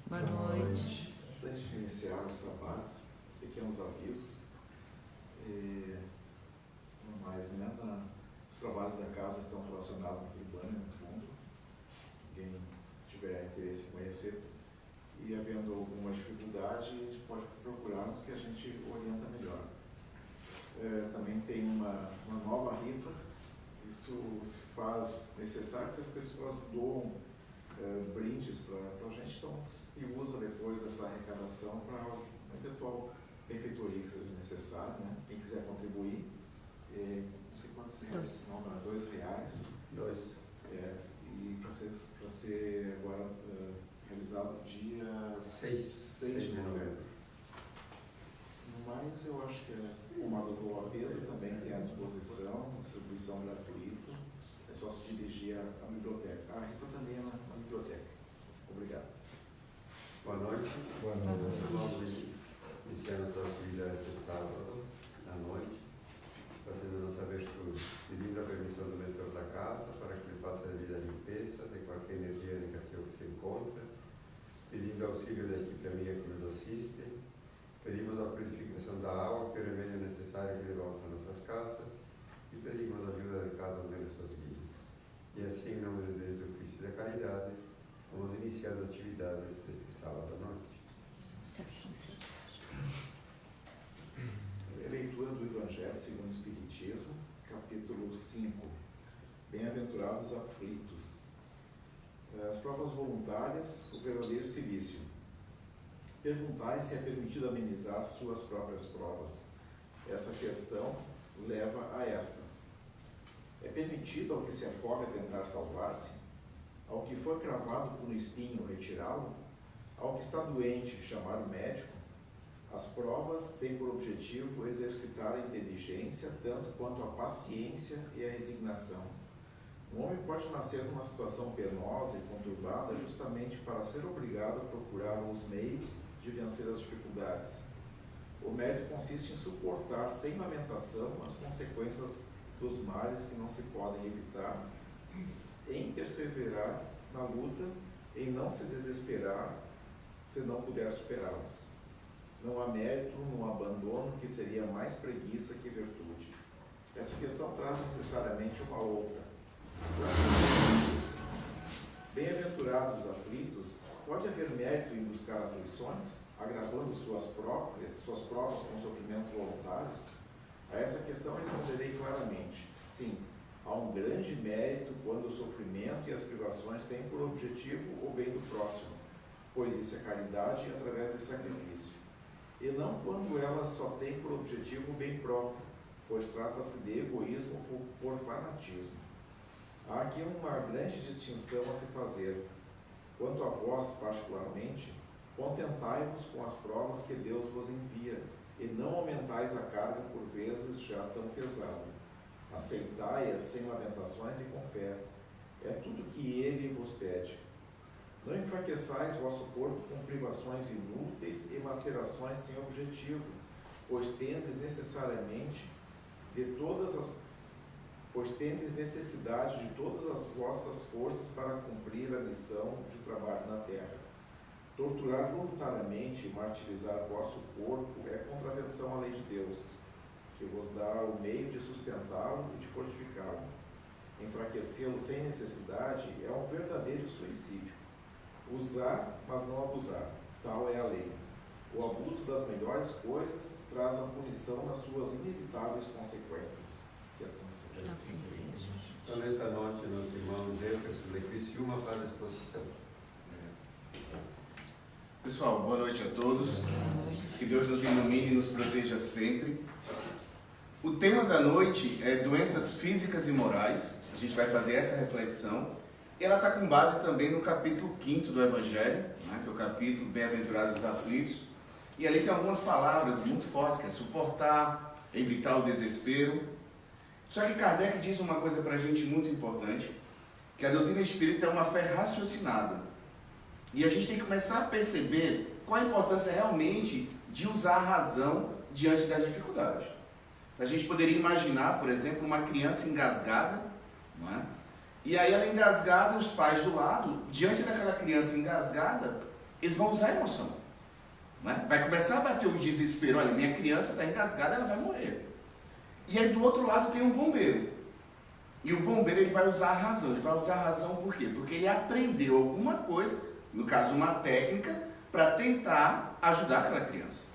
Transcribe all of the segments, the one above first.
Boa noite. Antes de iniciar os trabalhos, pequenos avisos. Não mais, né? Os trabalhos da casa estão relacionados ao Tribânio, no fundo. Quem tiver interesse em conhecer. E havendo alguma dificuldade, a gente pode procurar-nos que a gente orienta melhor. Também tem uma nova rifa. Isso se faz necessário que as pessoas doam brindes para a gente, então se usa depois essa arrecadação para uma eventual benfeitoria que seja necessária, né? Quem quiser contribuir, não sei quantos reais, não, R$2. E para ser agora realizado dia 6 de novembro. No mais, eu acho que como a doutora Pedro também tem à disposição, distribuição gratuita, é só se dirigir à biblioteca. A rifa também é na biblioteca. Obrigado. Boa noite. Boa noite. Vamos iniciar nossa atividade de sábado à noite, fazendo nossa abertura, pedindo a permissão do mentor da casa para que ele faça a devida limpeza de qualquer energia negativa que se encontra, pedindo auxílio da equipe amiga que nos assiste, pedimos a purificação da água, que é o remédio necessário que levamos a nossas casas, e pedimos a ajuda de cada um de suas vidas. E assim, em nome de Deus, do Cristo e da caridade, vamos iniciar as atividades deste sábado à noite. Leitura do Evangelho segundo o Espiritismo, capítulo 5. Bem-aventurados aflitos. As provas voluntárias, o verdadeiro cilício. Perguntai se é permitido amenizar suas próprias provas. Essa questão leva a esta. É permitido ao que se afoga tentar salvar-se? Ao que foi cravado por um espinho retirá-lo? Ao que está doente chamar o médico? As provas têm por objetivo exercitar a inteligência tanto quanto a paciência e a resignação. Um homem pode nascer numa situação penosa e conturbada justamente para ser obrigado a procurar os meios de vencer as dificuldades. O mérito consiste em suportar sem lamentação as consequências dos males que não se podem evitar, em perseverar na luta, em não se desesperar se não puder superá-los. Não há mérito no abandono, que seria mais preguiça que virtude. Essa questão traz necessariamente uma outra. Bem-aventurados os aflitos, pode haver mérito em buscar aflições, agravando suas provas com sofrimentos voluntários? A essa questão responderei claramente. Sim, há um grande mérito quando o sofrimento e as privações têm por objetivo o bem do próximo, pois isso é caridade através de sacrifício. E não quando elas só têm por objetivo o bem próprio, pois trata-se de egoísmo por fanatismo. Há aqui uma grande distinção a se fazer. Quanto a vós, particularmente, contentai-vos com as provas que Deus vos envia, e não aumentais a carga por vezes já tão pesada. Aceitai-as sem lamentações e com fé. É tudo que Ele vos pede. Não enfraqueçais vosso corpo com privações inúteis e macerações sem objetivo, pois tendes necessidade de todas as vossas forças para cumprir a missão de trabalho na terra. Torturar voluntariamente e martirizar vosso corpo é contravenção à lei de Deus, que vos dá o meio de sustentá-lo e de fortificá-lo. Enfraquecê-lo sem necessidade é um verdadeiro suicídio. Usar, mas não abusar, tal é a lei. O abuso das melhores coisas traz a punição nas suas inevitáveis consequências. Que assim seja. Então, nesta noite, nosso irmão Jefferson de Criciúma para a exposição. Pessoal, boa noite a todos. Que Deus nos ilumine e nos proteja sempre. O tema da noite é doenças físicas e morais. A gente vai fazer essa reflexão. E ela está com base também no capítulo 5º do Evangelho, né, que é o capítulo Bem-aventurados os aflitos. E ali tem algumas palavras muito fortes, que é suportar, evitar o desespero. Só que Kardec diz uma coisa para a gente muito importante, que a doutrina espírita é uma fé raciocinada. E a gente tem que começar a perceber qual a importância realmente de usar a razão diante da dificuldade. A gente poderia imaginar, por exemplo, uma criança engasgada, não é? E aí ela engasgada, os pais do lado, diante daquela criança engasgada, eles vão usar a emoção. Né? Vai começar a bater o desespero. Olha, minha criança está engasgada, ela vai morrer. E aí do outro lado tem um bombeiro. E o bombeiro ele vai usar a razão. Ele vai usar a razão por quê? Porque ele aprendeu alguma coisa, no caso uma técnica, para tentar ajudar aquela criança.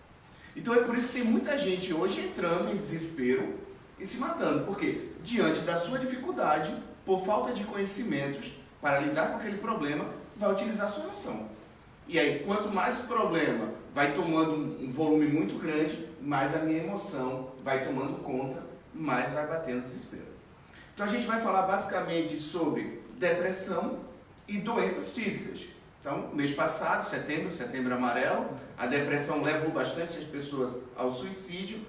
Então é por isso que tem muita gente hoje entrando em desespero e se matando. Por quê? Diante da sua dificuldade, por falta de conhecimentos para lidar com aquele problema, vai utilizar a sua emoção. E aí, quanto mais o problema vai tomando um volume muito grande, mais a minha emoção vai tomando conta, mais vai batendo desespero. Então a gente vai falar basicamente sobre depressão e doenças físicas. Então, mês passado, setembro amarelo, a depressão levou bastante as pessoas ao suicídio.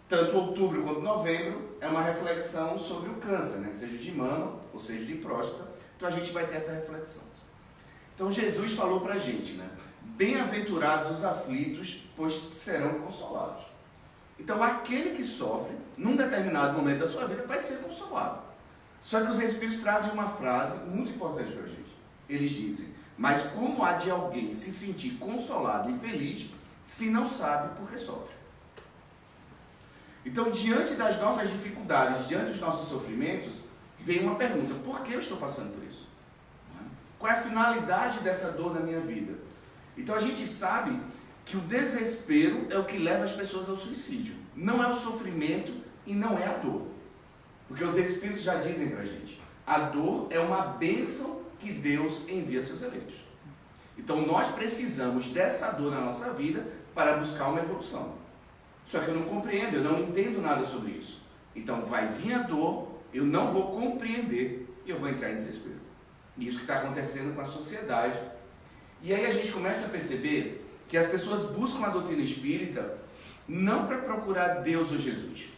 Tanto outubro quanto novembro é uma reflexão sobre o câncer, né? Seja de mama ou seja de próstata. Então a gente vai ter essa reflexão. Então Jesus falou pra gente, né? Bem-aventurados os aflitos, pois serão consolados. Então aquele que sofre, num determinado momento da sua vida, vai ser consolado. Só que os Espíritos trazem uma frase muito importante pra gente. Eles dizem: mas como há de alguém se sentir consolado e feliz, se não sabe por que sofre? Então, diante das nossas dificuldades, diante dos nossos sofrimentos, vem uma pergunta: por que eu estou passando por isso? Qual é a finalidade dessa dor na minha vida? Então a gente sabe que o desespero é o que leva as pessoas ao suicídio. Não é o sofrimento e não é a dor. Porque os Espíritos já dizem pra gente: a dor é uma bênção que Deus envia a seus eleitos. Então nós precisamos dessa dor na nossa vida para buscar uma evolução. Só que eu não compreendo, eu não entendo nada sobre isso. Então vai vir a dor, eu não vou compreender e eu vou entrar em desespero. E isso que está acontecendo com a sociedade. E aí a gente começa a perceber que as pessoas buscam a doutrina espírita não para procurar Deus ou Jesus.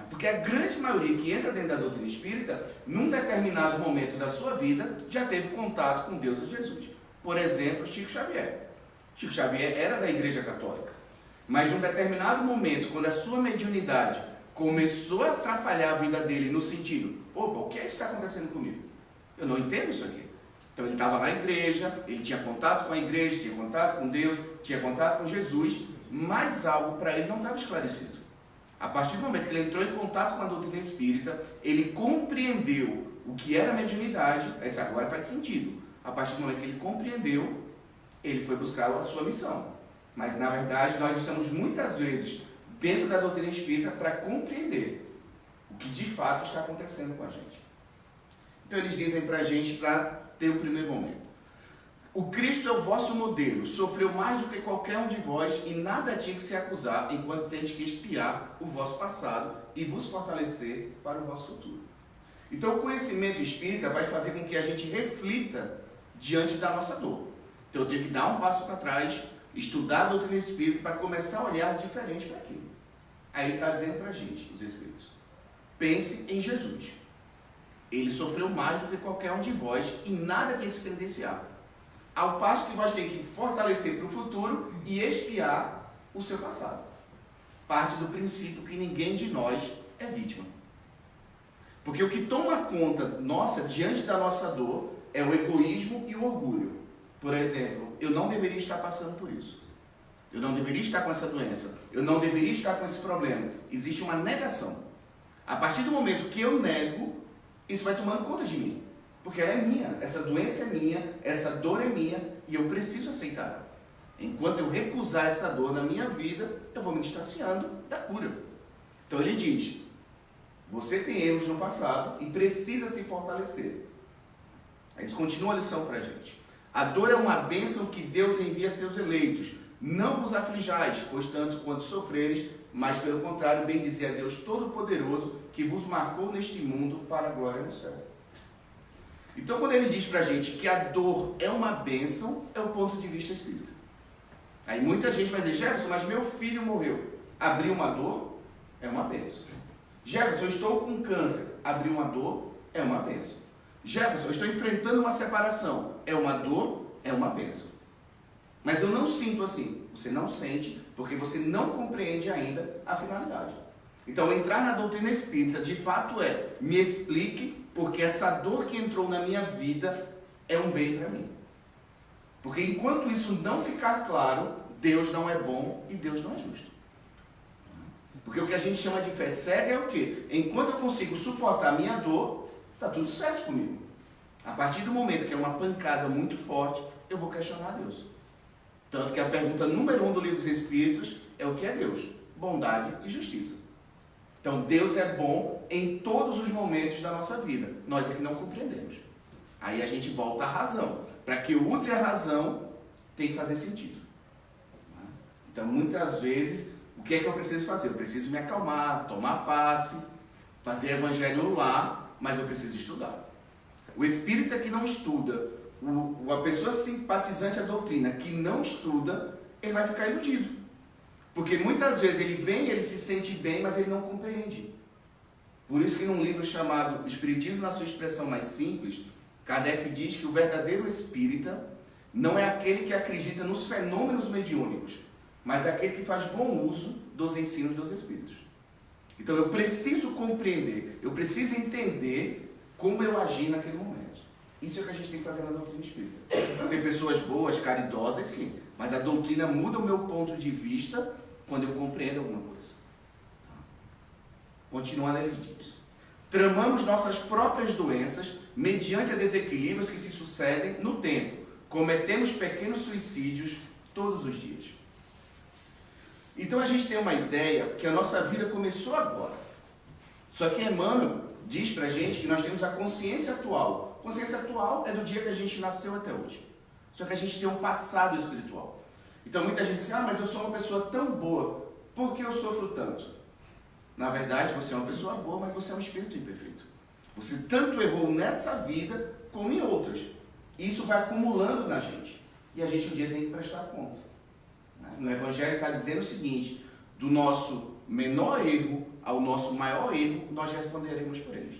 Porque a grande maioria que entra dentro da doutrina espírita, num determinado momento da sua vida, já teve contato com Deus ou Jesus. Por exemplo, Chico Xavier. Chico Xavier era da Igreja Católica. Mas num determinado momento, quando a sua mediunidade começou a atrapalhar a vida dele no sentido: opa, o que é que está acontecendo comigo? Eu não entendo isso aqui. Então ele estava na igreja, ele tinha contato com a igreja, tinha contato com Deus, tinha contato com Jesus, mas algo para ele não estava esclarecido. A partir do momento que ele entrou em contato com a doutrina espírita, ele compreendeu o que era mediunidade. Ele disse: agora faz sentido. A partir do momento que ele compreendeu, ele foi buscar a sua missão. Mas na verdade nós estamos muitas vezes dentro da doutrina espírita para compreender o que de fato está acontecendo com a gente. Então eles dizem para a gente, para ter o primeiro momento: o Cristo é o vosso modelo, sofreu mais do que qualquer um de vós e nada tinha que se acusar, enquanto tende que expiar o vosso passado e vos fortalecer para o vosso futuro. Então o conhecimento espírita vai fazer com que a gente reflita diante da nossa dor. Então eu tenho que dar um passo para trás, estudar a doutrina espírita para começar a olhar diferente para aquilo. Aí ele está dizendo para a gente, os Espíritos: pense em Jesus. Ele sofreu mais do que qualquer um de vós e nada tem que se penitenciar. Ao passo que vós tem que fortalecer para o futuro e expiar o seu passado. Parte do princípio que ninguém de nós é vítima. Porque o que toma conta nossa, diante da nossa dor, é o egoísmo e o orgulho. Por exemplo, eu não deveria estar passando por isso. Eu não deveria estar com essa doença. Eu não deveria estar com esse problema. Existe uma negação. A partir do momento que eu nego, isso vai tomando conta de mim. Porque ela é minha, essa doença é minha, essa dor é minha e eu preciso aceitar. Enquanto eu recusar essa dor na minha vida, eu vou me distanciando da cura. Então ele diz: você tem erros no passado e precisa se fortalecer. Aí eles continuam a lição para a gente: a dor é uma bênção que Deus envia a seus eleitos. Não vos aflijais, pois tanto quanto sofreres, mas pelo contrário, bendize a Deus Todo-Poderoso, que vos marcou neste mundo para a glória no céu. Então, quando ele diz para a gente que a dor é uma bênção, é o ponto de vista espírita. Aí muita gente vai dizer: Jefferson, mas meu filho morreu. Abrir uma dor é uma bênção. Jefferson, eu estou com câncer. Abrir uma dor é uma bênção. Jefferson, eu estou enfrentando uma separação. É uma dor, é uma bênção. Mas eu não sinto assim. Você não sente porque você não compreende ainda a finalidade. Então, entrar na doutrina espírita, de fato, é: me explique porque essa dor que entrou na minha vida é um bem para mim. Porque enquanto isso não ficar claro, Deus não é bom e Deus não é justo. Porque o que a gente chama de fé cega é o quê? Enquanto eu consigo suportar a minha dor, está tudo certo comigo. A partir do momento que é uma pancada muito forte, eu vou questionar Deus. Tanto que a pergunta número 1 do Livro dos Espíritos é o que é Deus? Bondade e justiça. Então Deus é bom em todos os momentos da nossa vida. Nós é que não compreendemos. Aí a gente volta à razão. Para que eu use a razão, tem que fazer sentido. Então muitas vezes, o que é que eu preciso fazer? Eu preciso me acalmar, tomar passe, fazer evangelho no lar, mas eu preciso estudar. O espírita que não estuda, a pessoa simpatizante à doutrina que não estuda, ele vai ficar iludido. Porque muitas vezes ele vem, ele se sente bem, mas ele não compreende. Por isso que num livro chamado Espiritismo na sua expressão mais simples, Kardec diz que o verdadeiro espírita não é aquele que acredita nos fenômenos mediúnicos, mas é aquele que faz bom uso dos ensinos dos espíritos. Então eu preciso compreender, eu preciso entender como eu agi naquele momento. Isso é o que a gente tem que fazer na doutrina espírita. Ser pessoas boas, caridosas, sim, mas a doutrina muda o meu ponto de vista quando eu compreendo alguma coisa. Continuando, ele diz: tramamos nossas próprias doenças mediante a desequilíbrios que se sucedem no tempo. Cometemos pequenos suicídios todos os dias. Então a gente tem uma ideia que a nossa vida começou agora. Só que Emmanuel diz pra gente que nós temos a consciência atual. A consciência atual é do dia que a gente nasceu até hoje. Só que a gente tem um passado espiritual. Então muita gente diz, mas eu sou uma pessoa tão boa, por que eu sofro tanto? Na verdade, você é uma pessoa boa, mas você é um espírito imperfeito. Você tanto errou nessa vida como em outras. Isso vai acumulando na gente. E a gente um dia tem que prestar conta. No Evangelho está dizendo o seguinte: do nosso menor erro ao nosso maior erro, nós responderemos por eles.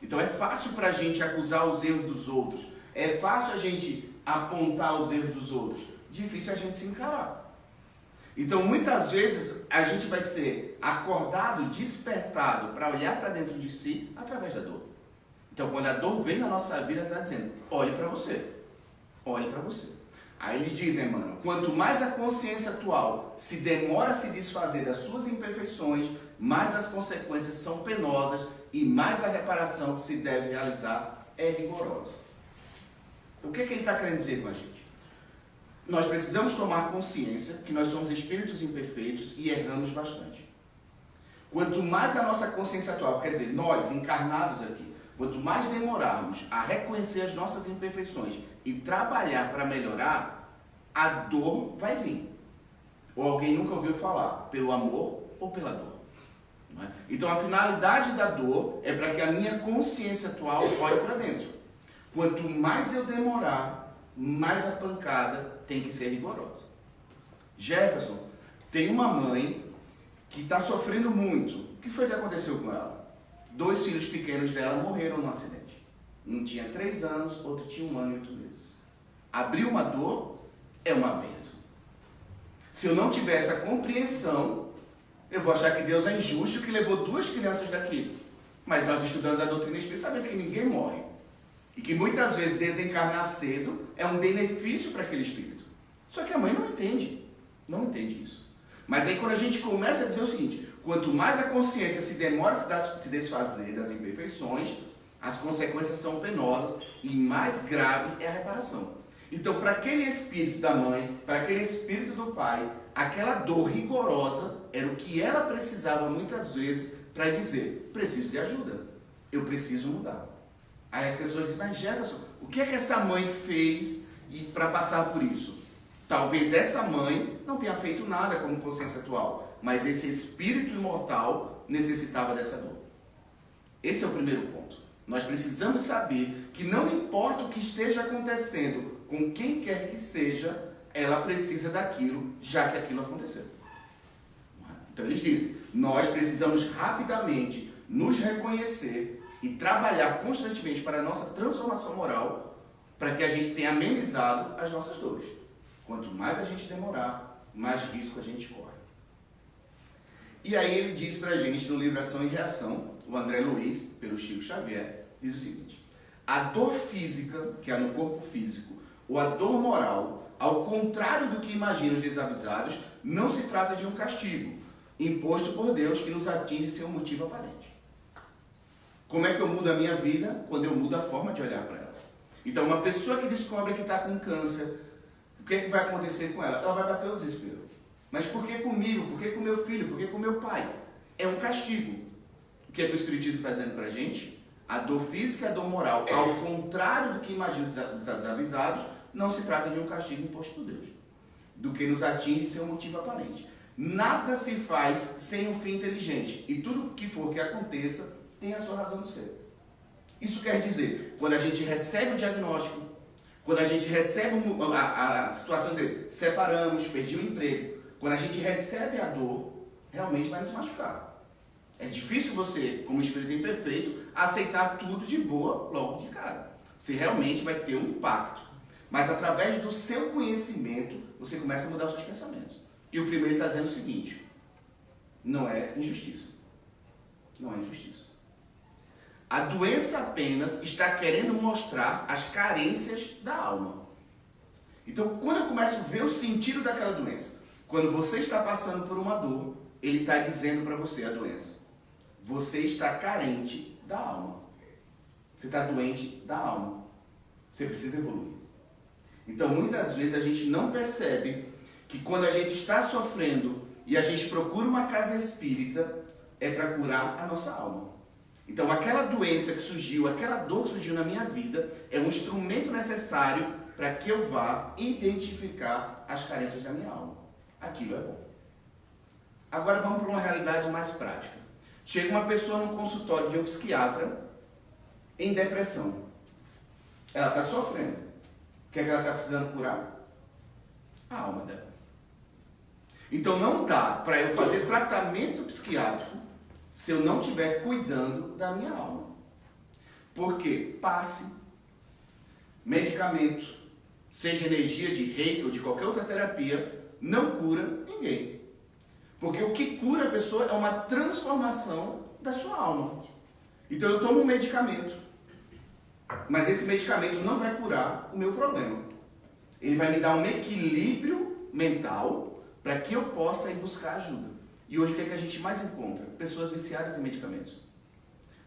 Então é fácil para a gente acusar os erros dos outros. É fácil a gente apontar os erros dos outros. Difícil a gente se encarar. Então muitas vezes a gente vai ser acordado, despertado para olhar para dentro de si através da dor. Então quando a dor vem na nossa vida, ela está dizendo, olhe para você. Olhe para você. Aí eles dizem, mano, quanto mais a consciência atual se demora a se desfazer das suas imperfeições, mais as consequências são penosas e mais a reparação que se deve realizar é rigorosa. O que ele está querendo dizer com a gente? Nós precisamos tomar consciência que nós somos espíritos imperfeitos e erramos bastante. Quanto mais a nossa consciência atual, quer dizer, nós encarnados aqui, quanto mais demorarmos a reconhecer as nossas imperfeições e trabalhar para melhorar, a dor vai vir. Ou alguém nunca ouviu falar, pelo amor ou pela dor. Não é? Então a finalidade da dor é para que a minha consciência atual olhe para dentro. Quanto mais eu demorar, mais a pancada tem que ser rigorosa. Jefferson tem uma mãe que está sofrendo muito. O que foi que aconteceu com ela? 2 filhos pequenos dela morreram num acidente. Um tinha 3 anos, outro tinha 1 ano e 8 meses. Abrir uma dor é uma bênção. Se eu não tiver essa compreensão, eu vou achar que Deus é injusto que levou 2 crianças daqui. Mas nós estudamos a doutrina espírita sabendo que ninguém morre. E que muitas vezes desencarnar cedo é um benefício para aquele espírito. Só que a mãe não entende. Não entende isso. Mas aí quando a gente começa a dizer o seguinte, quanto mais a consciência se demora a se desfazer das imperfeições, as consequências são penosas e mais grave é a reparação. Então, para aquele espírito da mãe, para aquele espírito do pai, aquela dor rigorosa era o que ela precisava muitas vezes para dizer, preciso de ajuda, eu preciso mudar. Aí as pessoas dizem, mas Jefferson, o que é que essa mãe fez para passar por isso? Talvez essa mãe não tenha feito nada como consciência atual, mas esse espírito imortal necessitava dessa dor. Esse é o primeiro ponto. Nós precisamos saber que não importa o que esteja acontecendo com quem quer que seja, ela precisa daquilo, já que aquilo aconteceu. Então eles dizem, nós precisamos rapidamente nos reconhecer e trabalhar constantemente para a nossa transformação moral, para que a gente tenha amenizado as nossas dores. Quanto mais a gente demorar, mais risco a gente corre. E aí ele diz para a gente no livro Ação e Reação, o André Luiz, pelo Chico Xavier, diz o seguinte, a dor física, que é no corpo físico, ou a dor moral, ao contrário do que imaginam os desavisados, não se trata de um castigo imposto por Deus que nos atinge sem um motivo aparente. Como é que eu mudo a minha vida? Quando eu mudo a forma de olhar para ela. Então, uma pessoa que descobre que está com câncer, o que vai acontecer com ela? Ela vai bater o desespero. Mas por que comigo? Por que com meu filho? Por que com meu pai? É um castigo. O que é que o Espiritismo está dizendo para a gente? A dor física e a dor moral, ao contrário do que imaginam os desavisados, não se trata de um castigo imposto por Deus, do que nos atinge sem um motivo aparente. Nada se faz sem um fim inteligente, e tudo que for que aconteça tem a sua razão de ser. Isso quer dizer, quando a gente recebe o diagnóstico, quando a gente recebe a situação de dizer, separamos, perdi o emprego, quando a gente recebe a dor, realmente vai nos machucar. É difícil você, como espírito imperfeito, aceitar tudo de boa logo de cara. Você realmente vai ter um impacto. Mas através do seu conhecimento, você começa a mudar os seus pensamentos. E o primeiro está dizendo o seguinte: não é injustiça. Não é injustiça. A doença apenas está querendo mostrar as carências da alma. Então, quando eu começo a ver o sentido daquela doença, quando você está passando por uma dor, ele está dizendo para você a doença: você está carente da alma. Você está doente da alma. Você precisa evoluir. Então, muitas vezes a gente não percebe que quando a gente está sofrendo e a gente procura uma casa espírita, é para curar a nossa alma. Então, aquela doença que surgiu, aquela dor que surgiu na minha vida, é um instrumento necessário para que eu vá identificar as carências da minha alma. Aquilo é bom. Agora vamos para uma realidade mais prática. Chega uma pessoa no consultório de um psiquiatra em depressão. Ela está sofrendo. O que é que ela está precisando curar? A alma dela. Então não dá para eu fazer tratamento psiquiátrico se eu não estiver cuidando da minha alma. Porque passe, medicamento, seja energia de reiki ou de qualquer outra terapia, não cura ninguém. Porque o que cura a pessoa é uma transformação da sua alma. Então eu tomo um medicamento, mas esse medicamento não vai curar o meu problema. Ele vai me dar um equilíbrio mental para que eu possa ir buscar ajuda. E hoje o que é que a gente mais encontra? Pessoas viciadas em medicamentos.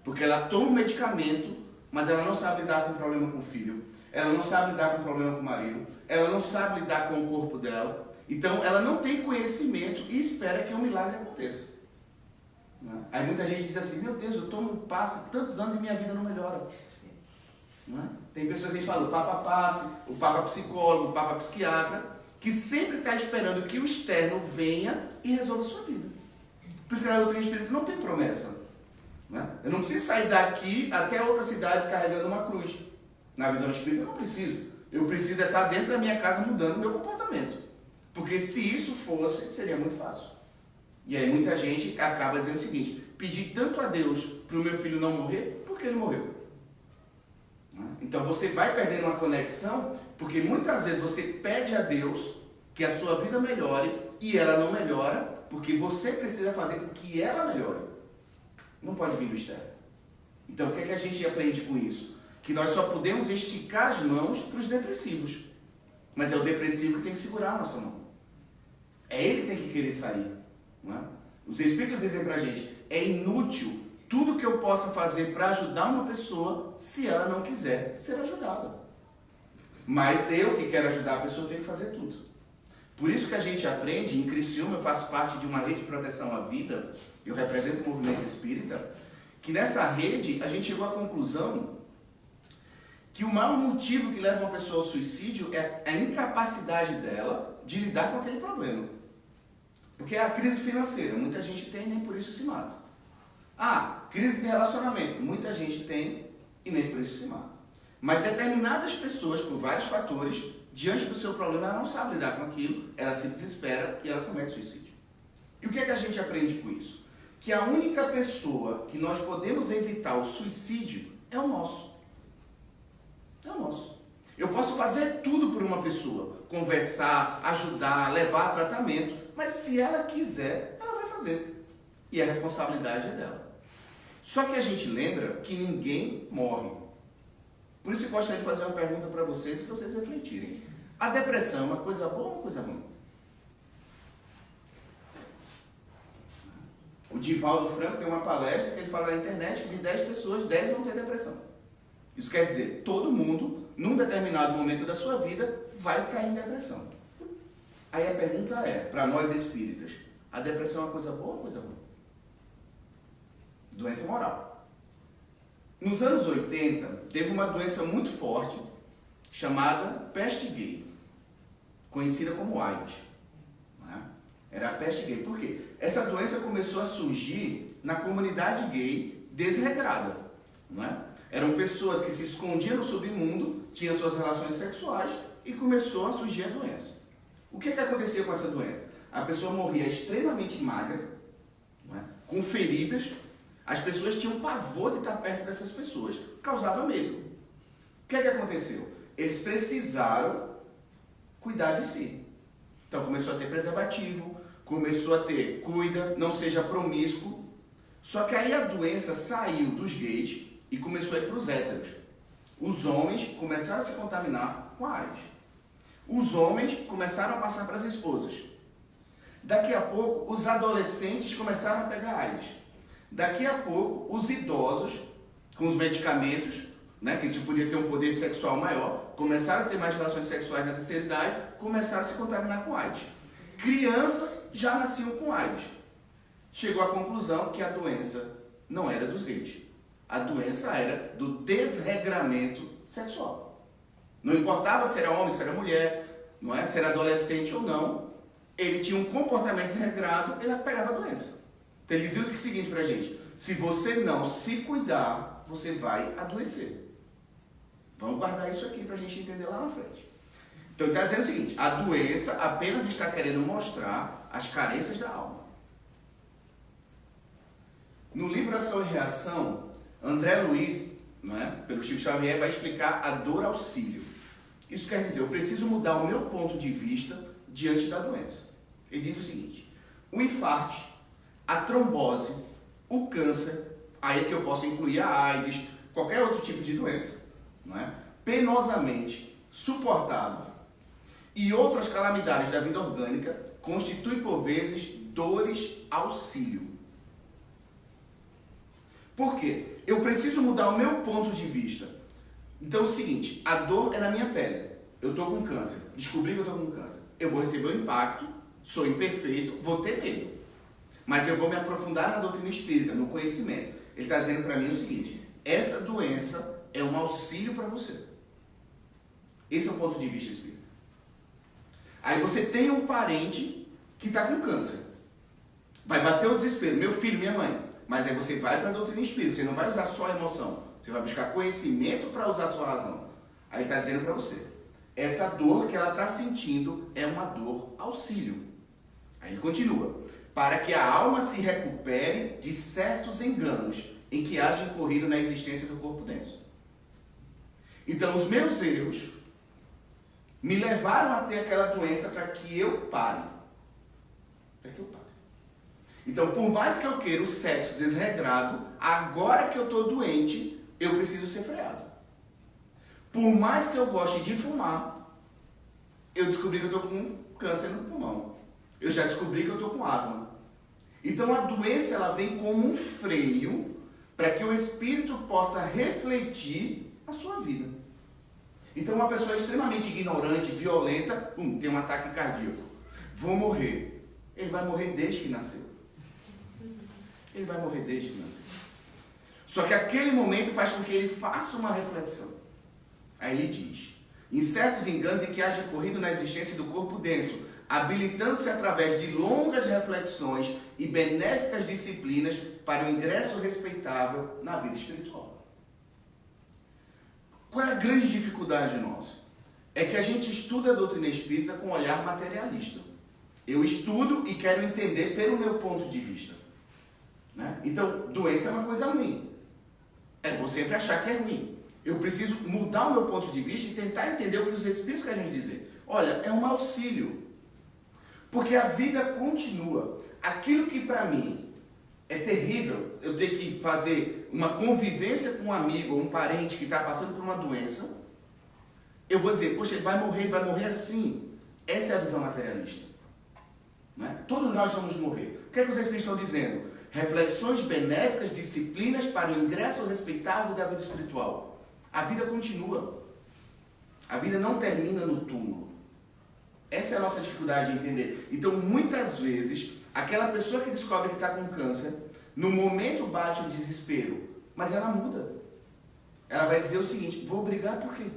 Porque ela toma um medicamento, mas ela não sabe lidar com o problema com o filho. Ela não sabe lidar com o problema com o marido. Ela não sabe lidar com o corpo dela. Então, ela não tem conhecimento e espera que um milagre aconteça. Não é? Aí muita gente diz assim: meu Deus, eu tomo passe tantos anos e minha vida não melhora. Não é? Tem pessoas que a gente fala, o Papa passe, o Papa psicólogo, o Papa psiquiatra, que sempre está esperando que o externo venha e resolva a sua vida. Por isso que na doutrina espírita não tem promessa. Não é? Eu não preciso sair daqui até outra cidade carregando uma cruz. Na visão espírita eu não preciso. Eu preciso estar dentro da minha casa mudando o meu comportamento. Porque se isso fosse, seria muito fácil. E aí muita gente acaba dizendo o seguinte: pedi tanto a Deus para o meu filho não morrer, porque ele morreu. Então você vai perdendo uma conexão, porque muitas vezes você pede a Deus que a sua vida melhore e ela não melhora, porque você precisa fazer com que ela melhore. Não pode vir do externo. Então o que é que a gente aprende com isso? Que nós só podemos esticar as mãos para os depressivos. Mas é o depressivo que tem que segurar a nossa mão. É ele que tem que querer sair. Não é? Os Espíritos dizem pra gente: é inútil tudo que eu possa fazer para ajudar uma pessoa se ela não quiser ser ajudada. Mas eu que quero ajudar a pessoa tenho que fazer tudo. Por isso que a gente aprende, em Criciúma eu faço parte de uma rede de proteção à vida, eu represento o movimento espírita, que nessa rede a gente chegou à conclusão que o maior motivo que leva uma pessoa ao suicídio é a incapacidade dela de lidar com aquele problema. Porque é a crise financeira, muita gente tem e nem por isso se mata. Ah, crise de relacionamento, muita gente tem e nem por isso se mata. Mas determinadas pessoas, por vários fatores, diante do seu problema, ela não sabe lidar com aquilo, ela se desespera e ela comete suicídio. E o que é que a gente aprende com isso? Que a única pessoa que nós podemos evitar o suicídio é o nosso. É o nosso. Eu posso fazer tudo por uma pessoa, conversar, ajudar, levar a tratamento, mas se ela quiser, ela vai fazer. E a responsabilidade é dela. Só que a gente lembra que ninguém morre. Por isso eu gostaria de fazer uma pergunta para vocês refletirem. A depressão é uma coisa boa ou uma coisa ruim? O Divaldo Franco tem uma palestra que ele fala na internet que de 10 pessoas, 10 vão ter depressão. Isso quer dizer, todo mundo, num determinado momento da sua vida, vai cair em depressão. Aí a pergunta é, para nós espíritas, a depressão é uma coisa boa ou uma coisa ruim? Doença moral. Nos anos 80, teve uma doença muito forte, chamada peste gay, conhecida como AIDS. Era a peste gay. Por quê? Essa doença começou a surgir na comunidade gay desregrada. Não é? Eram pessoas que se escondiam no submundo, tinham suas relações sexuais e começou a surgir a doença. O que acontecia com essa doença? A pessoa morria extremamente magra, não é? Com feridas. As pessoas tinham pavor de estar perto dessas pessoas. Causava medo. O que aconteceu? Eles precisaram cuidar de si. Então começou a ter preservativo, começou a ter cuida, não seja promíscuo. Só que aí a doença saiu dos gays e começou a ir para os héteros. Os homens começaram a se contaminar com a AIDS. Os homens começaram a passar para as esposas. Daqui a pouco, os adolescentes começaram a pegar AIDS. Daqui a pouco, os idosos, com os medicamentos, né, que a gente podia ter um poder sexual maior, começaram a ter mais relações sexuais na terceira idade, começaram a se contaminar com AIDS. Crianças já nasciam com AIDS. Chegou à conclusão que a doença não era dos gays. A doença era do desregramento sexual. Não importava se era homem, se era mulher, não é? Se era adolescente ou não, ele tinha um comportamento desregrado, ele pegava a doença. Então ele dizia o seguinte pra gente: se você não se cuidar, você vai adoecer. Vamos guardar isso aqui pra gente entender lá na frente. Então ele está dizendo o seguinte: a doença apenas está querendo mostrar as carências da alma. No livro Ação e Reação, André Luiz, não é, pelo Chico Xavier, vai explicar a dor auxílio. Isso quer dizer, eu preciso mudar o meu ponto de vista diante da doença. Ele diz o seguinte: o infarto, a trombose, o câncer, aí é que eu posso incluir a AIDS, qualquer outro tipo de doença, não é? Penosamente suportado, e outras calamidades da vida orgânica constituem por vezes dores auxílio. Por quê? Eu preciso mudar o meu ponto de vista. Então é o seguinte, a dor é na minha pele. Eu estou com câncer, descobri que eu estou com câncer. Eu vou receber o impacto, sou imperfeito, vou ter medo. Mas eu vou me aprofundar na doutrina espírita, no conhecimento. Ele está dizendo para mim o seguinte: essa doença é um auxílio para você. Esse é o ponto de vista espírita. Aí você tem um parente que está com câncer. Vai bater o desespero, meu filho, minha mãe. Mas aí você vai para a doutrina espírita, você não vai usar só a emoção. Você vai buscar conhecimento para usar a sua razão. Aí está dizendo para você: essa dor que ela está sentindo é uma dor auxílio. Aí ele continua: para que a alma se recupere de certos enganos em que haja incorrido na existência do corpo denso. Então, os meus erros me levaram a ter aquela doença para que eu pare. Para que eu pare. Então, por mais que eu queira o sexo desregrado, agora que eu estou doente, eu preciso ser freado. Por mais que eu goste de fumar, eu descobri que eu estou com câncer no pulmão. Eu já descobri que eu estou com asma. Então, a doença ela vem como um freio para que o espírito possa refletir a sua vida. Então, uma pessoa extremamente ignorante, violenta, tem um ataque cardíaco. Vou morrer. Ele vai morrer desde que nasceu. Ele vai morrer desde que nasceu. Só que aquele momento faz com que ele faça uma reflexão. Aí ele diz: em certos enganos em que haja ocorrido na existência do corpo denso, habilitando-se através de longas reflexões e benéficas disciplinas para o ingresso respeitável na vida espiritual. Qual é a grande dificuldade nossa? É que a gente estuda a doutrina espírita com um olhar materialista. Eu estudo e quero entender pelo meu ponto de vista. Né? Então, doença é uma coisa ruim. Vou sempre achar que é ruim. Eu preciso mudar o meu ponto de vista e tentar entender o que os espíritos querem dizer. Olha, é um auxílio. Porque a vida continua. Aquilo que para mim É terrível eu ter que fazer uma convivência com um amigo ou um parente que está passando por uma doença. Eu vou dizer, poxa, ele vai morrer assim. Essa é a visão materialista. Não é? Todos nós vamos morrer. O que é que os Espíritos estão dizendo? Reflexões benéficas, disciplinas para o ingresso respeitável da vida espiritual. A vida continua. A vida não termina no túmulo. Essa é a nossa dificuldade de entender. Então, muitas vezes, aquela pessoa que descobre que está com câncer, no momento bate o desespero, mas ela muda. Ela vai dizer o seguinte, vou brigar por quê?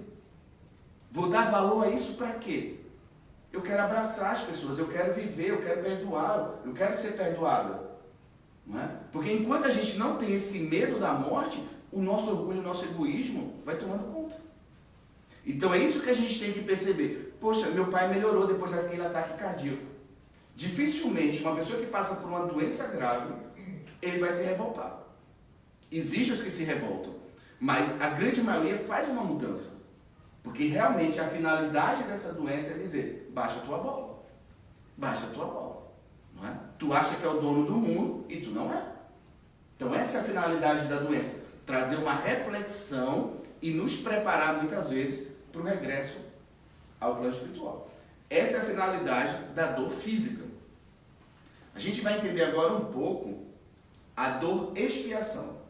Vou dar valor a isso para quê? Eu quero abraçar as pessoas, eu quero viver, eu quero perdoar, eu quero ser perdoada. Não é? Porque enquanto a gente não tem esse medo da morte, o nosso orgulho, o nosso egoísmo vai tomando conta. Então é isso que a gente tem que perceber. Poxa, meu pai melhorou depois daquele ataque cardíaco. Dificilmente uma pessoa que passa por uma doença grave, ele vai se revoltar. Existem os que se revoltam, mas a grande maioria faz uma mudança. Porque realmente a finalidade dessa doença é dizer, baixa a tua bola. Baixa a tua bola. Não é? Tu acha que é o dono do mundo e tu não é. Então essa é a finalidade da doença. Trazer uma reflexão e nos preparar muitas vezes para o regresso ao plano espiritual. Essa é a finalidade da dor física. A gente vai entender agora um pouco a dor expiação.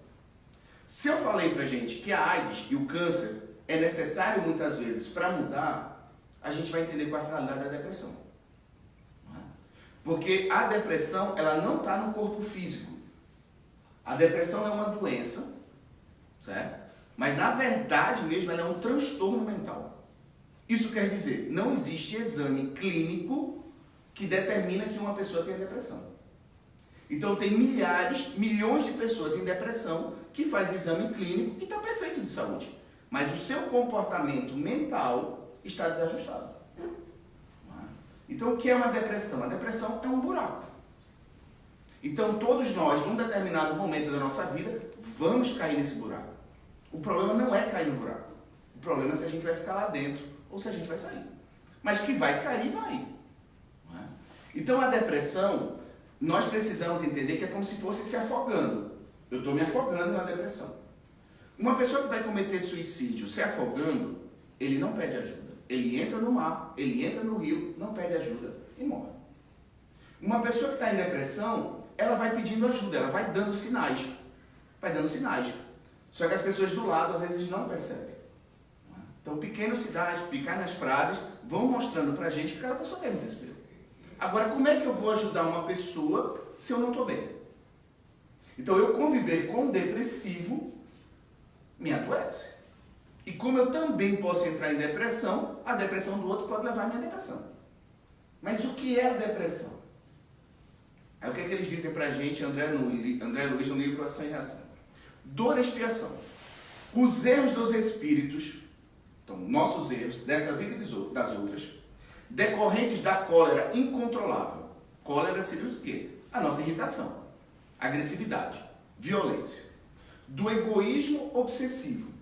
Se eu falei pra gente que a AIDS e o câncer é necessário muitas vezes para mudar, a gente vai entender qual é a finalidade da depressão. Não é? Porque a depressão, ela não está no corpo físico. A depressão é uma doença, certo? Mas na verdade mesmo ela é um transtorno mental. Isso quer dizer, não existe exame clínico que determina que uma pessoa tem depressão. Então tem milhões de pessoas em depressão que faz exame clínico e está perfeito de saúde. Mas o seu comportamento mental está desajustado. Então o que é uma depressão? A depressão é um buraco. Então todos nós, num determinado momento da nossa vida, vamos cair nesse buraco. O problema não é cair no buraco. O problema é se a gente vai ficar lá dentro ou se a gente vai sair. Mas que vai cair, vai. Então a depressão, nós precisamos entender que é como se fosse se afogando. Eu estou me afogando na depressão. Uma pessoa que vai cometer suicídio se afogando, ele não pede ajuda. Ele entra no mar, ele entra no rio, não pede ajuda e morre. Uma pessoa que está em depressão, ela vai pedindo ajuda, ela vai dando sinais. Vai dando sinais. Só que as pessoas do lado às vezes não percebem. Então pequenos sinais, pequenas frases vão mostrando pra gente que aquela pessoa tem desespero. Agora, como é que eu vou ajudar uma pessoa se eu não estou bem? Então eu conviver com um depressivo me adoece. E como eu também posso entrar em depressão, a depressão do outro pode levar à minha depressão. Mas o que é a depressão? Aí o que é que eles dizem pra gente, André Luiz, no livro Ação e Reação? Dor e expiação. Os erros dos espíritos, então nossos erros, dessa vida e das outras, decorrentes da cólera incontrolável. Cólera seria o quê? A nossa irritação, agressividade, violência. Do egoísmo obsessivo,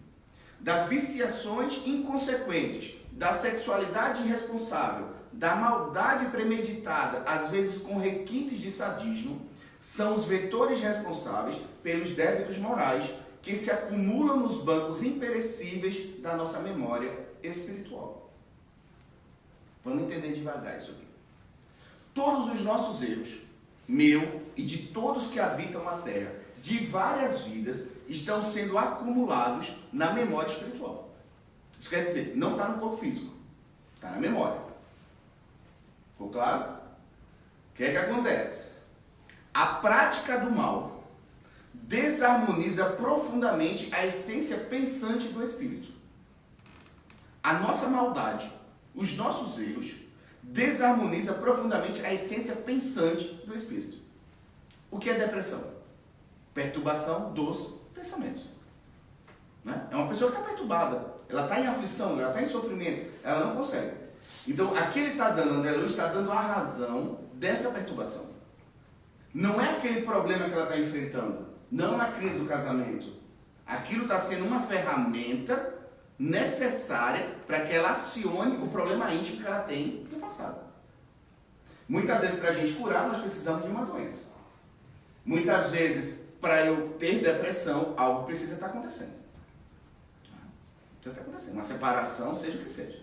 das viciações inconsequentes, da sexualidade irresponsável, da maldade premeditada, às vezes com requintes de sadismo, são os vetores responsáveis pelos débitos morais que se acumulam nos bancos imperecíveis da nossa memória espiritual. Vamos entender devagar isso aqui. Todos os nossos erros, meu e de todos que habitam a Terra, de várias vidas, estão sendo acumulados na memória espiritual. Isso quer dizer, não está no corpo físico, está na memória. Ficou claro? O que é que acontece? A prática do mal desarmoniza profundamente a essência pensante do espírito. A nossa maldade, os nossos erros, desarmoniza profundamente a essência pensante do espírito. O que é depressão? Perturbação dos pensamentos. Né? É uma pessoa que está perturbada, ela está em aflição, ela está em sofrimento, ela não consegue. Então, aqui ele está dando, André Luiz está dando a razão dessa perturbação. Não é aquele problema que ela está enfrentando, não é a crise do casamento. Aquilo está sendo uma ferramenta necessária para que ela acione o problema íntimo que ela tem no passado. Muitas vezes, para a gente curar, nós precisamos de uma doença. Muitas vezes, para eu ter depressão, algo precisa estar acontecendo. Precisa estar acontecendo. Uma separação, seja o que seja.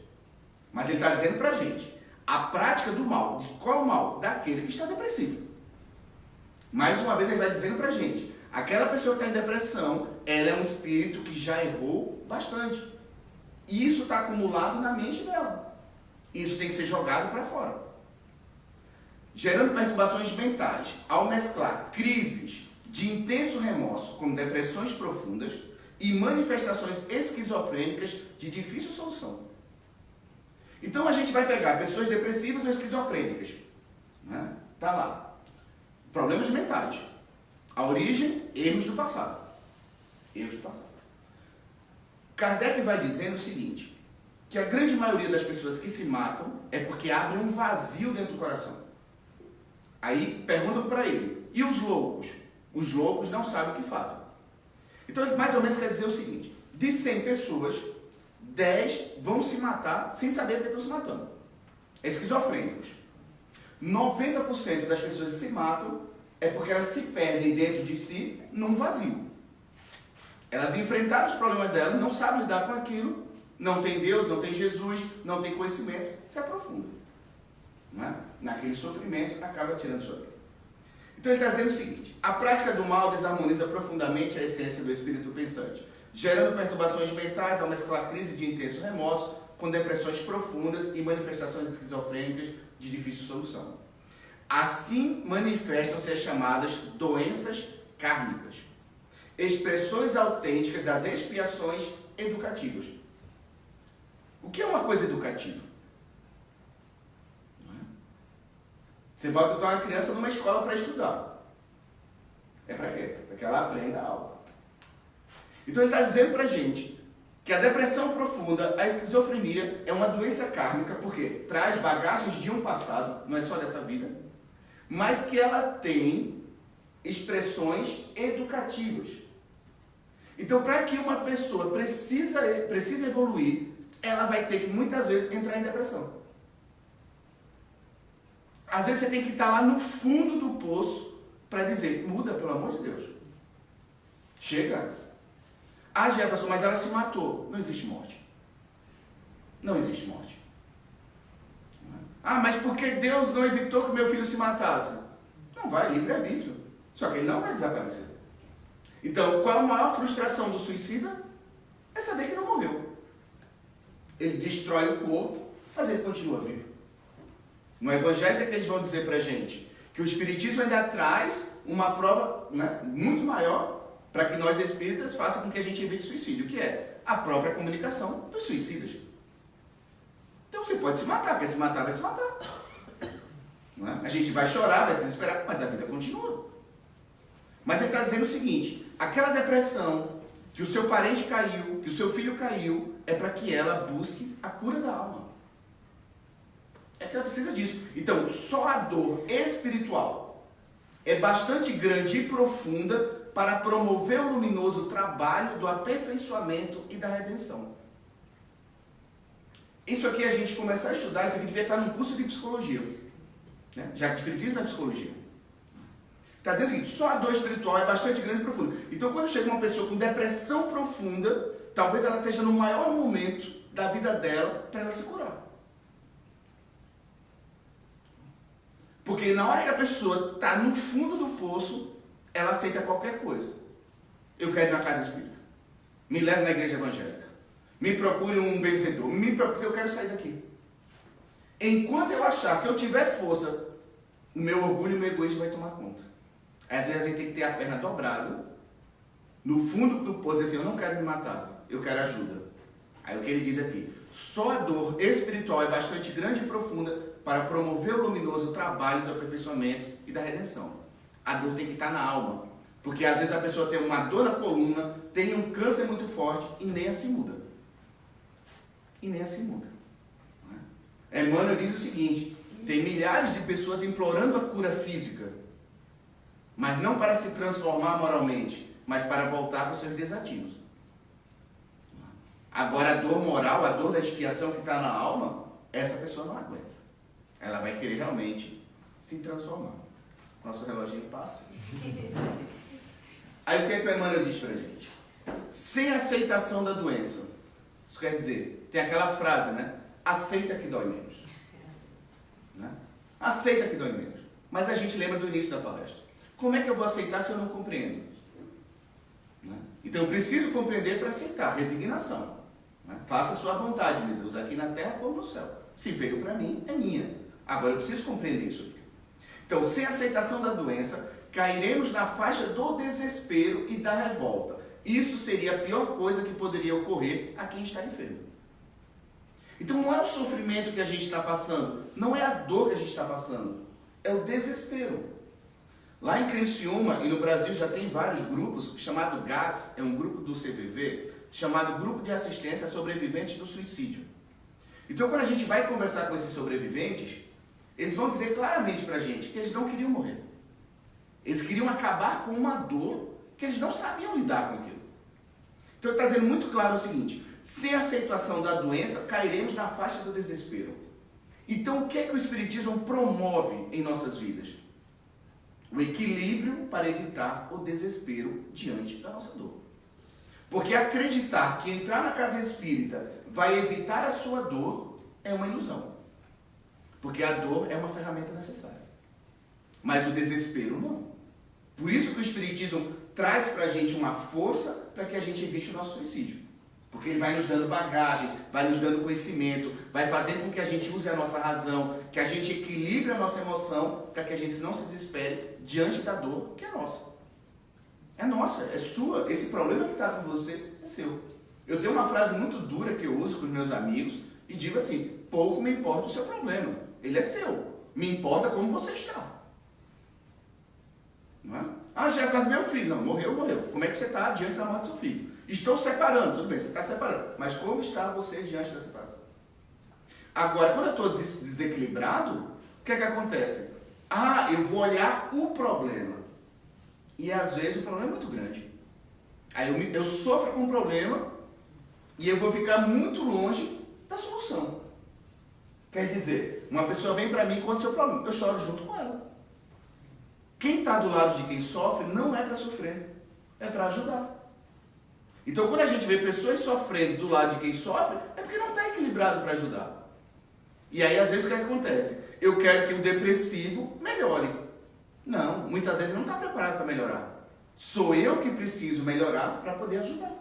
Mas ele está dizendo para a gente, a prática do mal. De qual mal? Daquele que está depressivo. Mais uma vez ele vai dizendo para a gente, aquela pessoa que está em depressão, ela é um espírito que já errou bastante. E isso está acumulado na mente dela. Isso tem que ser jogado para fora. Gerando perturbações mentais, ao mesclar crises de intenso remorso com depressões profundas e manifestações esquizofrênicas de difícil solução. Então a gente vai pegar pessoas depressivas ou esquizofrênicas. Né? Tá lá. Problemas mentais. A origem, erros do passado. Erros do passado. Kardec vai dizendo o seguinte, que a grande maioria das pessoas que se matam é porque abrem um vazio dentro do coração. Aí perguntam para ele, e os loucos? Os loucos não sabem o que fazem. Então ele mais ou menos quer dizer o seguinte, de 100 pessoas, 10 vão se matar sem saber porque estão se matando. Esquizofrênicos. 90% das pessoas que se matam é porque elas se perdem dentro de si num vazio. Elas enfrentaram os problemas delas, não sabem lidar com aquilo, não tem Deus, não tem Jesus, não tem conhecimento, se aprofundam. Não é? Naquele sofrimento, acaba tirando sua vida. Então ele está dizendo o seguinte, a prática do mal desarmoniza profundamente a essência do espírito pensante, gerando perturbações mentais ao mesclar crise de intenso remorso com depressões profundas e manifestações esquizofrênicas de difícil solução. Assim manifestam-se as chamadas doenças kármicas, expressões autênticas das expiações educativas. O que é uma coisa educativa? Você pode botar uma criança numa escola para estudar. É para quê? Para que ela aprenda algo. Então ele está dizendo para a gente que a depressão profunda, a esquizofrenia, é uma doença kármica, porque traz bagagens de um passado, não é só dessa vida, mas que ela tem expressões educativas. Então, para que uma pessoa precisa evoluir, ela vai ter que, muitas vezes, entrar em depressão. Às vezes, você tem que estar lá no fundo do poço para dizer, muda, pelo amor de Deus. Chega. Ah, Jefferson, mas ela se matou. Não existe morte. Não existe morte. Ah, mas por que Deus não evitou que meu filho se matasse? Não vai, livre-arbítrio. Só que ele não vai desaparecer. Então, qual a maior frustração do suicida? É saber que não morreu. Ele destrói o corpo, mas ele continua vivo. No Evangelho que eles vão dizer pra gente que o Espiritismo ainda traz uma prova, né, muito maior para que nós espíritas façam com que a gente evite suicídio, que é a própria comunicação dos suicidas. Então você pode se matar, quer se matar, vai se matar. Não é? A gente vai chorar, vai se desesperar, mas a vida continua. Mas ele está dizendo o seguinte, aquela depressão, que o seu parente caiu, que o seu filho caiu, é para que ela busque a cura da alma. É que ela precisa disso. Então, só a dor espiritual é bastante grande e profunda para promover o luminoso trabalho do aperfeiçoamento e da redenção. Isso aqui a gente começar a estudar, isso aqui devia estar num curso de psicologia, né? Já que o Espiritismo é psicologia. Está dizendo o seguinte, só a dor espiritual é bastante grande e profunda. Então, quando chega uma pessoa com depressão profunda, talvez ela esteja no maior momento da vida dela para ela se curar. Porque na hora que a pessoa está no fundo do poço, ela aceita qualquer coisa. Eu quero ir na casa espírita. Me leve na igreja evangélica. Me procure um benzedor. Porque eu quero sair daqui. Enquanto eu achar que eu tiver força, o meu orgulho e o meu egoísmo vai tomar conta. Às vezes a gente tem que ter a perna dobrada, no fundo do poço, assim, eu não quero me matar, eu quero ajuda. Aí o que ele diz aqui, só a dor espiritual é bastante grande e profunda para promover o luminoso trabalho do aperfeiçoamento e da redenção. A dor tem que estar na alma, porque às vezes a pessoa tem uma dor na coluna, tem um câncer muito forte e nem assim muda. E nem assim muda. Emmanuel diz o seguinte, tem milhares de pessoas implorando a cura física, mas não para se transformar moralmente, mas para voltar para os seus desativos. Agora a dor moral, a dor da expiação que está na alma, essa pessoa não aguenta. Ela vai querer realmente se transformar. Nosso reloginho passa. Aí o que é que o Emmanuel diz pra gente? Sem aceitação da doença. Isso quer dizer, tem aquela frase, né? Aceita que dói menos. Né? Aceita que dói menos. Mas a gente lembra do início da palestra. Como é que eu vou aceitar se eu não compreendo? Né? Então eu preciso compreender para aceitar. Resignação. Né? Faça a sua vontade, meu Deus, aqui na terra como no céu. Se veio para mim, é minha. Agora eu preciso compreender isso aqui. Então, sem aceitação da doença, cairemos na faixa do desespero e da revolta. Isso seria a pior coisa que poderia ocorrer a quem está enfermo. Então não é o sofrimento que a gente está passando, não é a dor que a gente está passando, é o desespero. Lá em Criciúma e no Brasil já tem vários grupos, chamado GAS, é um grupo do CVV, chamado Grupo de Assistência a Sobreviventes do Suicídio. Então quando a gente vai conversar com esses sobreviventes, eles vão dizer claramente pra gente que eles não queriam morrer. Eles queriam acabar com uma dor que eles não sabiam lidar com aquilo. Então ele está dizendo muito claro o seguinte: sem aceitação da doença, cairemos na faixa do desespero. Então o que é que o Espiritismo promove em nossas vidas? O equilíbrio para evitar o desespero diante da nossa dor. Porque acreditar que entrar na casa espírita vai evitar a sua dor é uma ilusão. Porque a dor é uma ferramenta necessária. Mas o desespero não. Por isso que o Espiritismo traz para a gente uma força para que a gente evite o nosso suicídio. Porque ele vai nos dando bagagem, vai nos dando conhecimento, vai fazendo com que a gente use a nossa razão, que a gente equilibre a nossa emoção para que a gente não se desespere diante da dor que é nossa. É nossa, é sua. Esse problema que está com você é seu. Eu tenho uma frase muito dura que eu uso com os meus amigos e digo assim: pouco me importa o seu problema. Ele é seu. Me importa como você está. Não é? Ah, Jéssica, mas meu filho, não, morreu. Como é que você está diante da morte do seu filho? Estou separando, tudo bem, você está separando. Mas como está você diante da separação? Agora, quando eu estou desequilibrado, o que é que acontece? Ah, eu vou olhar o problema. E às vezes o problema é muito grande. Aí eu sofro com o problema e eu vou ficar muito longe da solução. Quer dizer, uma pessoa vem para mim e conta o seu problema, eu choro junto com ela. Quem está do lado de quem sofre não é para sofrer, é para ajudar. Então quando a gente vê pessoas sofrendo do lado de quem sofre, é porque não está equilibrado para ajudar. E aí às vezes o que acontece? Eu quero que o depressivo melhore. Não, muitas vezes não está preparado para melhorar. Sou eu que preciso melhorar para poder ajudar.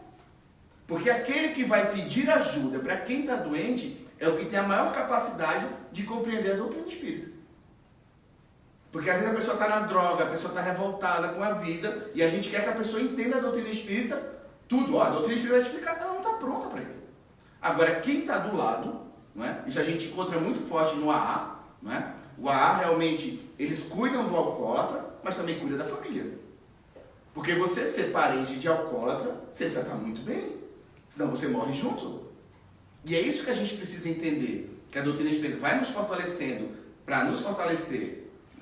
Porque aquele que vai pedir ajuda para quem está doente é o que tem a maior capacidade de compreender a doutrina espírita. Porque às vezes a pessoa está na droga, a pessoa está revoltada com a vida, e a gente quer que a pessoa entenda a doutrina espírita, tudo. Ó, a doutrina espírita vai explicar, ela não está pronta para aquilo. Agora, quem está do lado, não é? Isso a gente encontra muito forte no AA, não é? O AA realmente, eles cuidam do alcoólatra, mas também cuidam da família. Porque você ser parente de alcoólatra, você precisa estar muito bem, senão você morre junto. E é isso que a gente precisa entender, que a doutrina espírita vai nos fortalecendo para nos fortalecer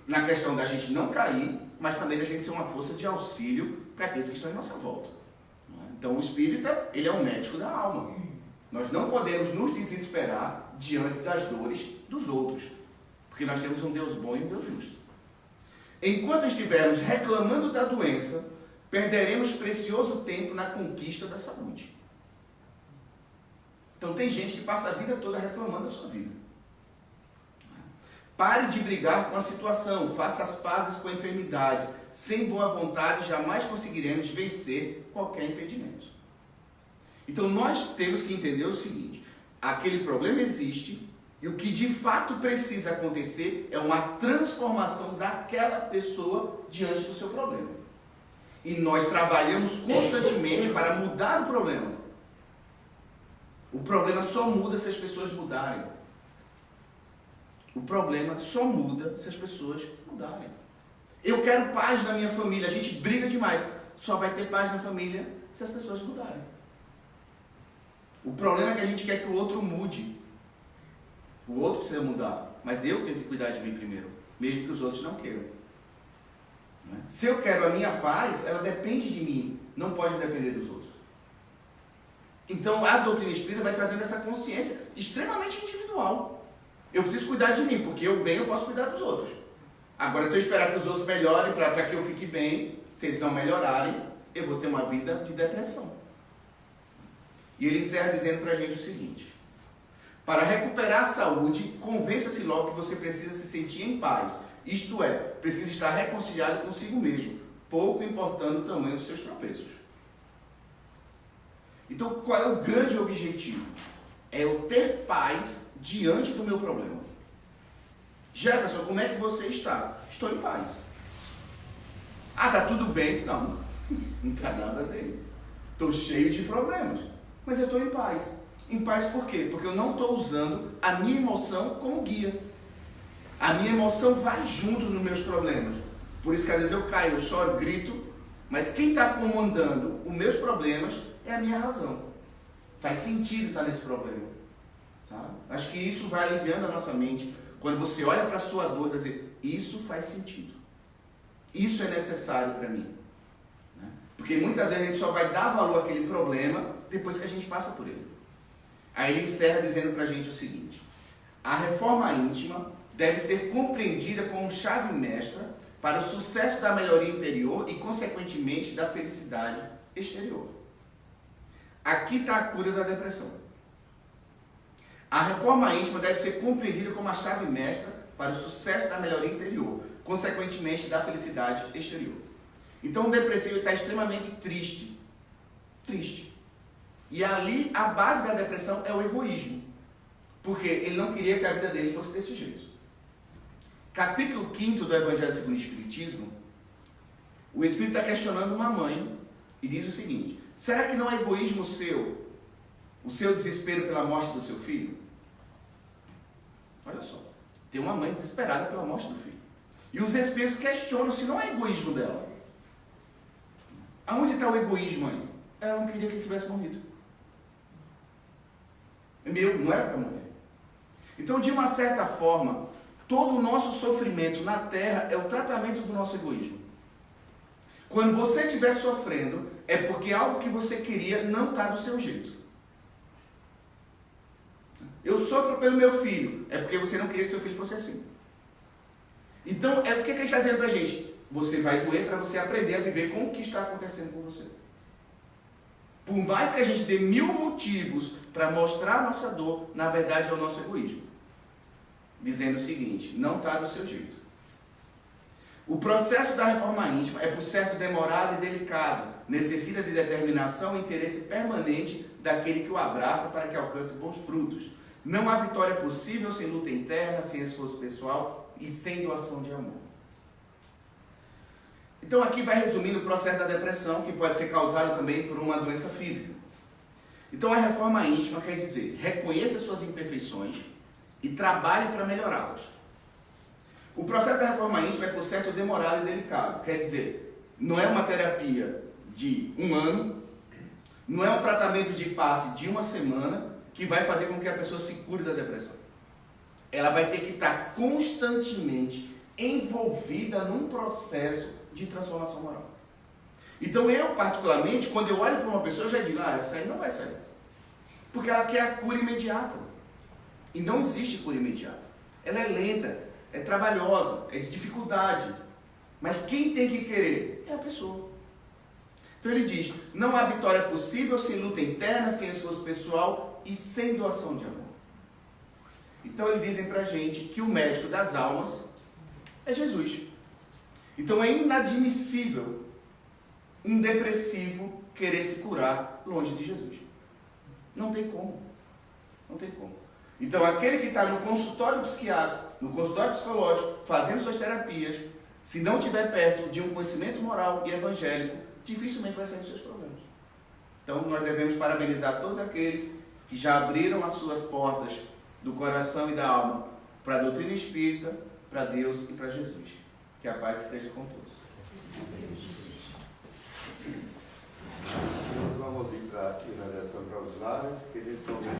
na questão da gente não cair, mas também da gente ser uma força de auxílio para aqueles que estão em nossa volta. Então o espírita, ele é um médico da alma. Nós não podemos nos desesperar diante das dores dos outros, porque nós temos um Deus bom e um Deus justo. Enquanto estivermos reclamando da doença, perderemos precioso tempo na conquista da saúde. Então tem gente que passa a vida toda reclamando da sua vida. Pare de brigar com a situação, faça as pazes com a enfermidade. Sem boa vontade, jamais conseguiremos vencer qualquer impedimento. Então nós temos que entender o seguinte: aquele problema existe e o que de fato precisa acontecer é uma transformação daquela pessoa diante do seu problema. E nós trabalhamos constantemente para mudar o problema. O problema só muda se as pessoas mudarem. O problema só muda se as pessoas mudarem. Eu quero paz na minha família. A gente briga demais. Só vai ter paz na família se as pessoas mudarem. O problema é que a gente quer que o outro mude. O outro precisa mudar. Mas eu tenho que cuidar de mim primeiro. Mesmo que os outros não queiram. Se eu quero a minha paz, ela depende de mim. Não pode depender dos outros. Então a doutrina espírita vai trazendo essa consciência extremamente individual. Eu preciso cuidar de mim, porque eu bem eu posso cuidar dos outros. Agora, se eu esperar que os outros melhorem para que eu fique bem, se eles não melhorarem, eu vou ter uma vida de depressão. E ele encerra dizendo para a gente o seguinte: para recuperar a saúde, convença-se logo que você precisa se sentir em paz. Isto é, precisa estar reconciliado consigo mesmo, pouco importando o tamanho dos seus tropeços. Então, qual é o grande objetivo? É eu ter paz diante do meu problema. Jefferson, como é que você está? Estou em paz. Ah, tá tudo bem? Não, não está nada bem. Estou cheio de problemas, mas eu estou em paz. Em paz por quê? Porque eu não estou usando a minha emoção como guia. A minha emoção vai junto nos meus problemas. Por isso que às vezes eu caio, eu choro, grito, mas quem está comandando os meus problemas é a minha razão. Faz sentido estar nesse problema. Sabe? Acho que isso vai aliviando a nossa mente. Quando você olha para a sua dor e vai dizer, isso faz sentido. Isso é necessário para mim. Né? Porque muitas vezes a gente só vai dar valor àquele problema depois que a gente passa por ele. Aí ele encerra dizendo para a gente o seguinte: a reforma íntima deve ser compreendida como chave mestra para o sucesso da melhoria interior e, consequentemente, da felicidade exterior. Aqui está a cura da depressão. A reforma íntima deve ser compreendida como a chave mestra para o sucesso da melhoria interior, consequentemente, da felicidade exterior. Então, o depressivo está extremamente triste. Triste. E ali, a base da depressão é o egoísmo. Porque ele não queria que a vida dele fosse desse jeito. Capítulo 5 do Evangelho segundo o Espiritismo, o Espírito está questionando uma mãe e diz o seguinte: será que não é egoísmo seu, o seu desespero pela morte do seu filho? Olha só, tem uma mãe desesperada pela morte do filho. E os Espíritos questionam se não é egoísmo dela. Aonde está o egoísmo aí? Ela não queria que ele tivesse morrido. Meu, não era para morrer. Então, de uma certa forma, todo o nosso sofrimento na Terra é o tratamento do nosso egoísmo. Quando você estiver sofrendo, é porque algo que você queria não está do seu jeito. Eu sofro pelo meu filho, é porque você não queria que seu filho fosse assim. Então, o que ele está dizendo para a gente? Você vai doer para você aprender a viver com o que está acontecendo com você. Por mais que a gente dê 1000 motivos para mostrar a nossa dor, na verdade é o nosso egoísmo. Dizendo o seguinte: não está do seu jeito. O processo da reforma íntima é, por certo, demorado e delicado. Necessita de determinação e interesse permanente daquele que o abraça para que alcance bons frutos. Não há vitória possível sem luta interna, sem esforço pessoal e sem doação de amor. Então aqui vai resumindo o processo da depressão, que pode ser causado também por uma doença física. Então a reforma íntima quer dizer: reconheça suas imperfeições e trabalhe para melhorá-las. O processo da reforma íntima é, por certo, demorado e delicado. Quer dizer, não é uma terapia de 1 ano, não é um tratamento de passe de 1 semana que vai fazer com que a pessoa se cure da depressão. Ela vai ter que estar constantemente envolvida num processo de transformação moral. Então eu, particularmente, quando eu olho para uma pessoa, eu já digo: essa aí não vai sair. Porque ela quer a cura imediata. E não existe cura imediata. Ela é lenta, é trabalhosa, é de dificuldade. Mas quem tem que querer é a pessoa. Então ele diz: não há vitória possível sem luta interna, sem esforço pessoal e sem doação de amor. Então eles dizem pra gente que o médico das almas é Jesus. Então é inadmissível um depressivo querer se curar longe de Jesus. Não tem como. Não tem como. Então aquele que está no consultório psiquiátrico, no consultório psicológico, fazendo suas terapias, se não estiver perto de um conhecimento moral e evangélico, dificilmente vai sair dos seus problemas. Então nós devemos parabenizar todos aqueles que já abriram as suas portas do coração e da alma para a doutrina espírita, para Deus e para Jesus. Que a paz esteja com todos. Vamos ir para a finalização para os lares, que eles estão